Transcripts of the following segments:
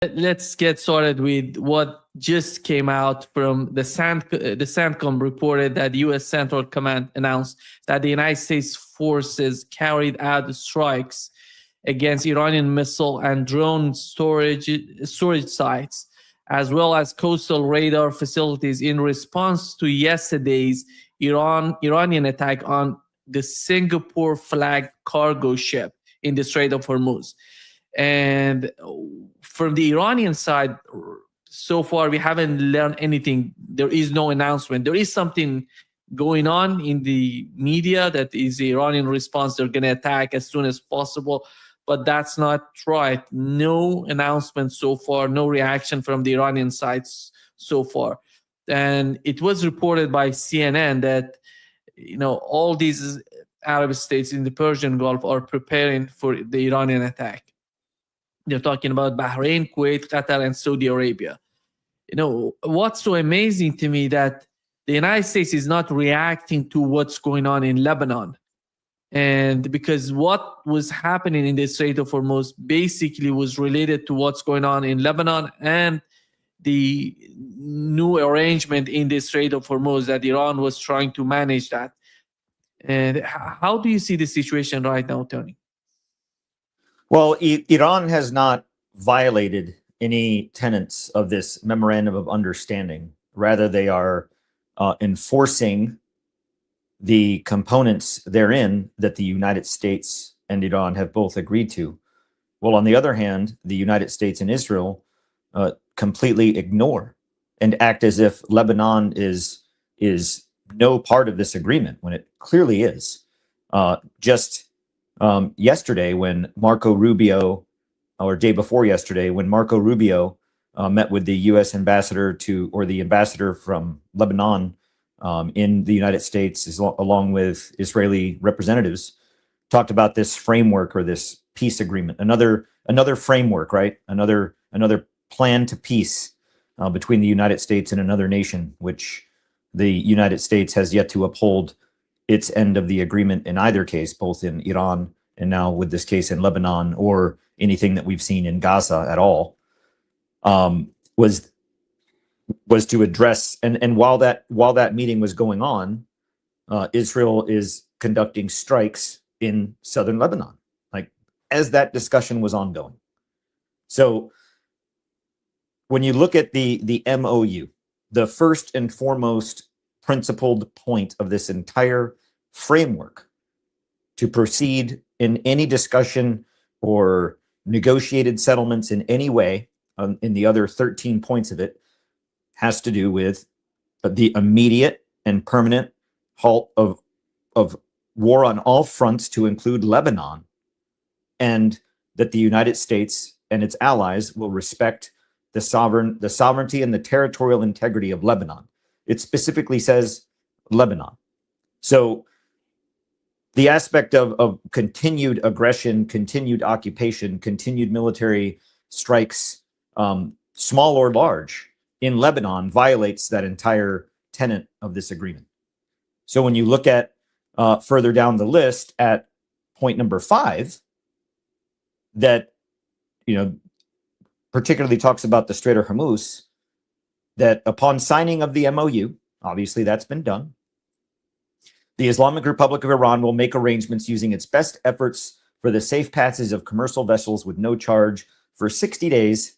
Let's get started with what just came out from the CENTCOM reported that the U.S. Central Command announced that the United States forces carried out strikes against Iranian missile and drone storage sites, as well as coastal radar facilities in response to yesterday's Iranian attack on the Singapore flagged cargo ship in the Strait of Hormuz. And from the Iranian side, so far we haven't learned anything. There is no announcement. There is something going on in the media that is the Iranian response. They're going to attack as soon as possible, but that's not right. No announcement so far, no reaction from the Iranian side so far. And it was reported by CNN that all these Arab states in the Persian Gulf are preparing for the Iranian attack. They're talking about Bahrain, Kuwait, Qatar, and Saudi Arabia. What's so amazing to me that the United States is not reacting to what's going on in Lebanon. And because what was happening in the Strait of Hormuz basically was related to what's going on in Lebanon and the new arrangement in the Strait of Hormuz that Iran was trying to manage that. And how do you see the situation right now, Tony? Well, Iran has not violated any tenets of this memorandum of understanding. Rather, they are enforcing the components therein that the United States and Iran have both agreed to. Well, on the other hand, the United States and Israel completely ignore and act as if Lebanon is no part of this agreement when it clearly is. Yesterday, when Marco Rubio, or day before yesterday, when Marco Rubio met with the U.S. ambassador or the ambassador from Lebanon in the United States, along with Israeli representatives, talked about this framework or this peace agreement, another framework, right? Another plan to peace between the United States and another nation, which the United States has yet to uphold its end of the agreement in either case, both in Iran and now with this case in Lebanon, or anything that we've seen in Gaza at all, was to address. And while that meeting was going on, Israel is conducting strikes in southern Lebanon, like as that discussion was ongoing. So when you look at the MOU, the first and foremost principled point of this entire framework to proceed in any discussion or negotiated settlements in any way, in the other 13 points of it, has to do with the immediate and permanent halt of war on all fronts, to include Lebanon, and that the United States and its allies will respect the sovereignty and the territorial integrity of Lebanon. It specifically says Lebanon. So the aspect of continued aggression, continued occupation, continued military strikes, small or large, in Lebanon violates that entire tenet of this agreement. So when you look at further down the list at point number 5, that particularly talks about the Strait of Hormuz, that upon signing of the MOU, obviously that's been done, the Islamic Republic of Iran will make arrangements using its best efforts for the safe passage of commercial vessels with no charge for 60 days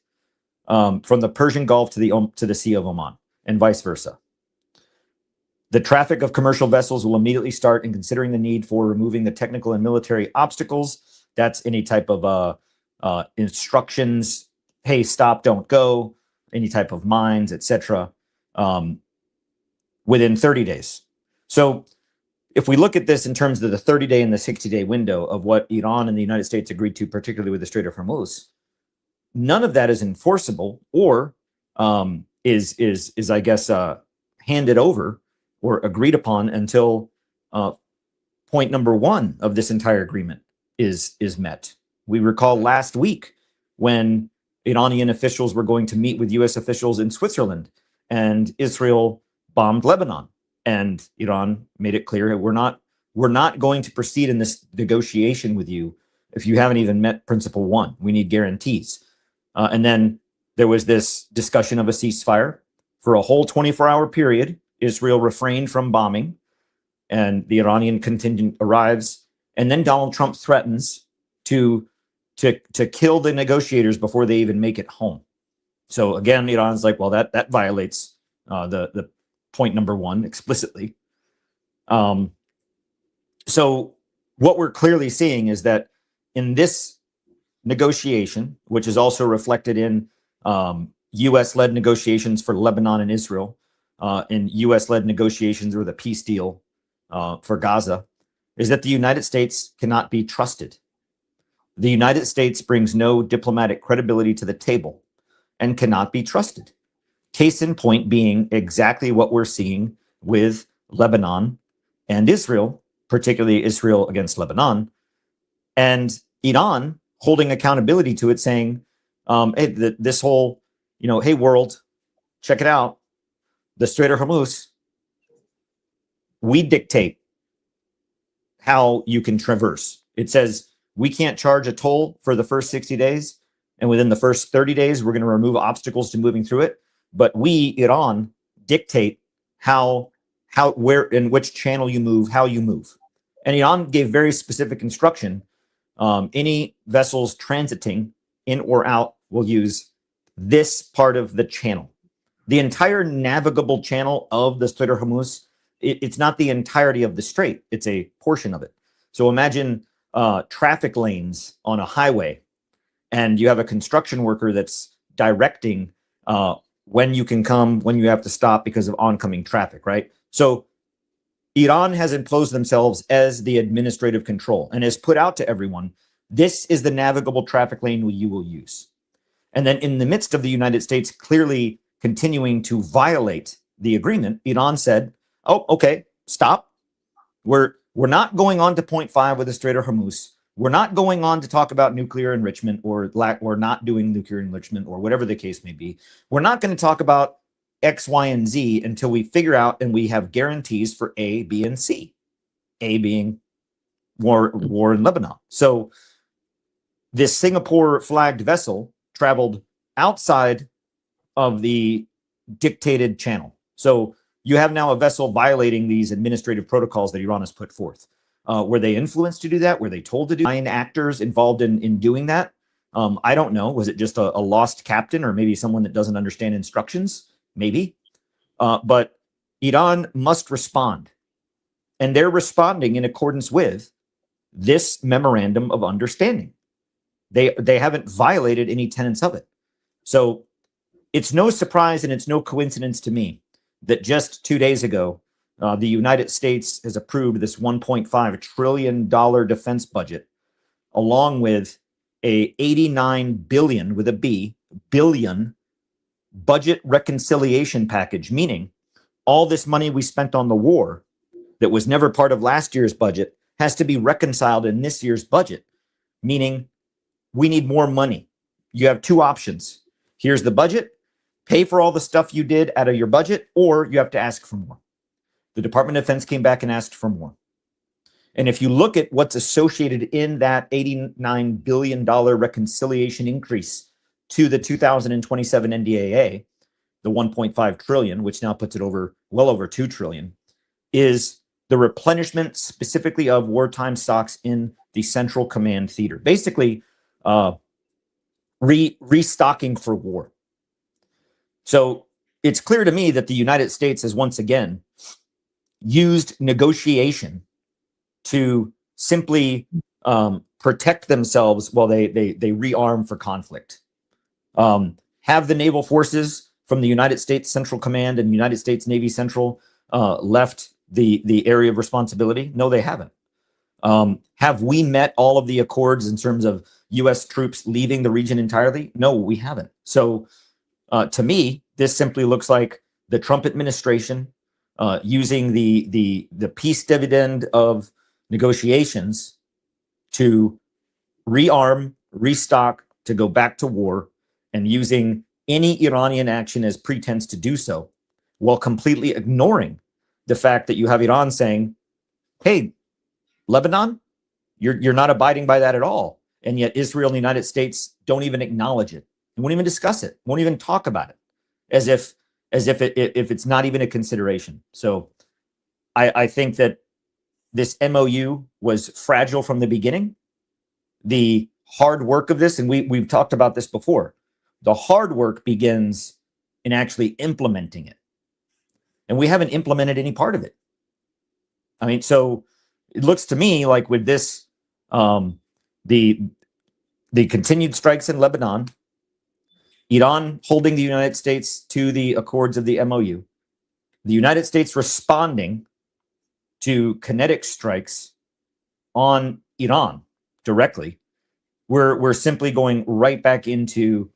from the Persian Gulf to the Sea of Oman, and vice versa. The traffic of commercial vessels will immediately start, in considering the need for removing the technical and military obstacles. That's any type of instructions, hey, stop, don't go, any type of mines, etc., within 30 days. So if we look at this in terms of the 30-day and the 60-day window of what Iran and the United States agreed to, particularly with the Strait of Hormuz, none of that is enforceable or is I guess handed over or agreed upon until point number 1 of this entire agreement is met. We recall last week when Iranian officials were going to meet with U.S. officials in Switzerland, and Israel bombed Lebanon, and Iran made it clear, we're not going to proceed in this negotiation with you if you haven't even met principle 1. We need guarantees. And then there was this discussion of a ceasefire. For a whole 24-hour period, Israel refrained from bombing, and the Iranian contingent arrives, and then Donald Trump threatens to kill the negotiators before they even make it home. So again, Iran's like, well, that violates the point number one explicitly. So what we're clearly seeing is that in this negotiation, which is also reflected in U.S.-led negotiations for Lebanon and Israel, in U.S.-led negotiations or the peace deal for Gaza, is that the United States cannot be trusted. The United States brings no diplomatic credibility to the table and cannot be trusted. Case in point being exactly what we're seeing with Lebanon and Israel, particularly Israel against Lebanon, and Iran holding accountability to it, saying, hey, this whole, hey, world, check it out. The Strait of Hormuz, we dictate how you can traverse. It says we can't charge a toll for the first 60 days. And within the first 30 days, we're going to remove obstacles to moving through it. But we, Iran, dictate where, in which channel you move, how you move. And Iran gave very specific instruction. Any vessels transiting in or out will use this part of the channel. The entire navigable channel of the Strait of Hormuz, it's not the entirety of the strait. It's a portion of it. So imagine traffic lanes on a highway, and you have a construction worker that's directing when you can come, when you have to stop because of oncoming traffic, right? So Iran has imposed themselves as the administrative control and has put out to everyone, this is the navigable traffic lane you will use. And then in the midst of the United States clearly continuing to violate the agreement, Iran said, oh, okay, stop. We're not going on to point 5 with the Strait of Hormuz. We're not going on to talk about nuclear enrichment or not doing nuclear enrichment or whatever the case may be. We're not going to talk about X, Y, and Z until we figure out and we have guarantees for A, B, and C. A being war in Lebanon. So this Singapore flagged vessel traveled outside of the dictated channel. So you have now a vessel violating these administrative protocols that Iran has put forth. Were they influenced to do that? Were they told to do 9 actors involved in doing that? I don't know. Was it just a lost captain or maybe someone that doesn't understand instructions? Maybe. But Iran must respond. And they're responding in accordance with this memorandum of understanding. They haven't violated any tenets of it. So it's no surprise and it's no coincidence to me that just 2 days ago, the United States has approved this $1.5 trillion defense budget, along with a 89 billion with a B billion budget reconciliation package, meaning all this money we spent on the war that was never part of last year's budget has to be reconciled in this year's budget, meaning we need more money. You have 2 options. Here's the budget. Pay for all the stuff you did out of your budget, or you have to ask for more. The Department of Defense came back and asked for more. And if you look at what's associated in that $89 billion reconciliation increase to the 2027 NDAA, the 1.5 trillion, which now puts it well over 2 trillion, is the replenishment specifically of wartime stocks in the Central Command Theater. Basically, restocking for war. So it's clear to me that the United States has once again used negotiation to simply protect themselves while they rearm for conflict. Have the naval forces from the United States Central Command and United States Navy Central left the area of responsibility? No, they haven't. Have we met all of the accords in terms of U.S. troops leaving the region entirely? No, we haven't. So to me, this simply looks like the Trump administration using the peace dividend of negotiations to rearm, restock, to go back to war, and using any Iranian action as pretense to do so, while completely ignoring the fact that you have Iran saying, hey, Lebanon, you're not abiding by that at all. And yet Israel and the United States don't even acknowledge it. It won't even discuss it. Won't even talk about it, as if it's not even a consideration. So I think that this MOU was fragile from the beginning. The hard work of this, and we've talked about this before, the hard work begins in actually implementing it. And we haven't implemented any part of it. I mean, so it looks to me like with this, the continued strikes in Lebanon, Iran holding the United States to the accords of the MOU, the United States responding to kinetic strikes on Iran directly, we're simply going right back into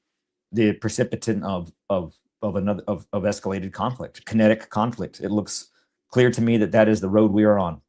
the precipitant of escalated conflict, kinetic conflict. It looks clear to me that that is the road we are on.